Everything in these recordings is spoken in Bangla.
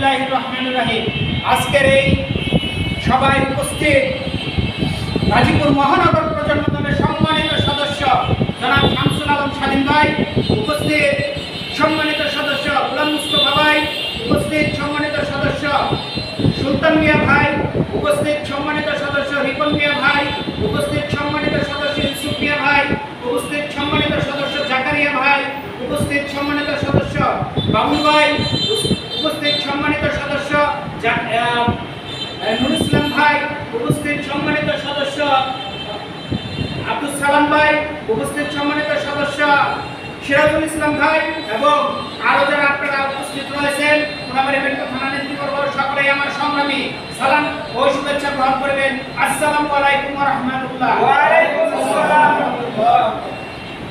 বিসমিল্লাহির রহমানির রহিম। আজকের এই সভায় উপস্থিত গাজীপুর মহানগর প্রজন্ম দলের সম্মানিত সদস্য জনাব শামসুল আলম স্বাধীন ভাই, উপস্থিত সম্মানিত সদস্য গোলাম মুস্তফা ভাই, উপস্থিত সম্মানিত সদস্য সুলতান মিয়া ভাই, উপস্থিত সম্মানিত সদস্য রিপন মিয়া ভাই, উপস্থিত সম্মানিত সদস্য ইউসুফ মিয়া ভাই, উপস্থিত সম্মানিত সদস্য জাকারিয়া ভাই, উপস্থিত সম্মানিত সদস্য বাবুল ভাই, উপস্থিত সম্মানিত সদস্য নুর ইসলাম ভাই, উপস্থিত সম্মানিত সদস্য আব্দুল সালাম ভাই, উপস্থিত সম্মানিত সদস্য সিরাজুল ইসলাম ভাই এবং আরো যারা আপনারা উপস্থিত রয়েছেন ওনাদের ইভেন্ট থানা নেতৃবর্গ সকলেই আমার সংগ্রামী সালাম ও শুভেচ্ছা গ্রহণ করবেন। আসসালামু আলাইকুম ওয়া রাহমাতুল্লাহ। ওয়া আলাইকুম আসসালাম।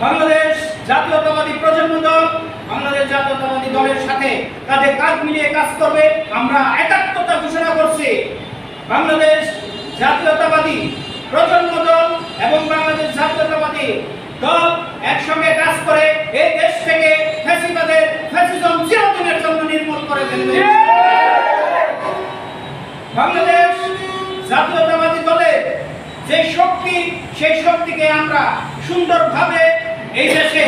বাংলাদেশ জাতীয়তাবাদী প্রজন্ম দল বাংলাদেশ জাতীয়তাবাদী দলের সাথে কাঁধে কাঁধ মিলিয়ে কাজ করবে। আমরা একাত্মতা ঘোষণা করছি। বাংলাদেশ জাতীয়তাবাদী প্রজন্ম দল এবং বাংলাদেশ জাতীয়তাবাদী দল একসঙ্গে কাজ করে এই দেশ থেকে ফ্যাসিজম চিরদিনের জন্য নির্মূল করে ফেলবে। বাংলাদেশ জাতীয়তাবাদী দলের যে শক্তি, সেই শক্তিকে আমরা সুন্দরভাবে এই দেশে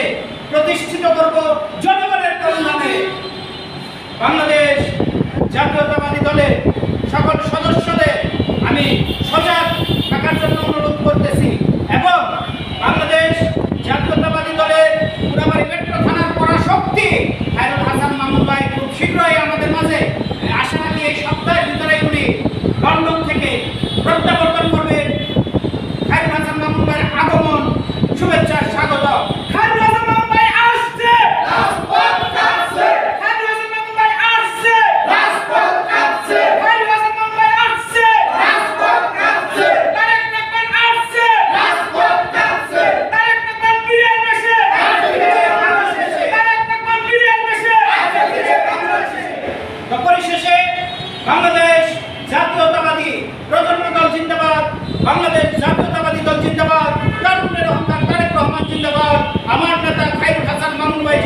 প্রতিষ্ঠিত করব জনগণের কল্যাণে। বাংলাদেশ জাতীয়তাবাদী দলের সকল সদস্যদের আমি সজাগ থাকার জন্য অনুরোধ করতেছি এবং বাংলাদেশ জাতীয়তাবাদী দলের পুরামারি মেট্রো থানার পরাশক্তি খায়রুল হাসান মামুন ভাই খুব শীঘ্রই আমাদের মাঝে আশা রাখি এই সপ্তাহের ভিতরে উনি লন্ডন থেকে প্রত্যাবর্তন করবেন। খায়রুল হাসান মামুন ভাইয়ের আগমন শুভেচ্ছা স্বাগত। খায়রুল হাসান মামুন ভাই আসছে, রাজপথ কাঁপছে। খায়রুল হাসান মামুন ভাই আসছে, রাজপথ কাঁপছে। খায়রুল হাসান মামুন ভাই আসছে, রাজপথ কাঁপছে। তারেক রহমান আসছে, রাজপথ কাঁপছে। তারেক রহমান বিরিয়ানি মেশে, তারেক রহমান বিরিয়ানি মেশে। তো পরিশেষে বাংলাদেশ জাতীয়তাবাদী প্রজন্ম দল জিন্দাবাদ, বাংলাদেশ জাতীয়তাবাদী দল জিন্দাবাদ, তারুণ্যের অহংকার তারেক রহমান জিন্দাবাদ, আমার নেতা খায়রুল হাসান মামুন ভাই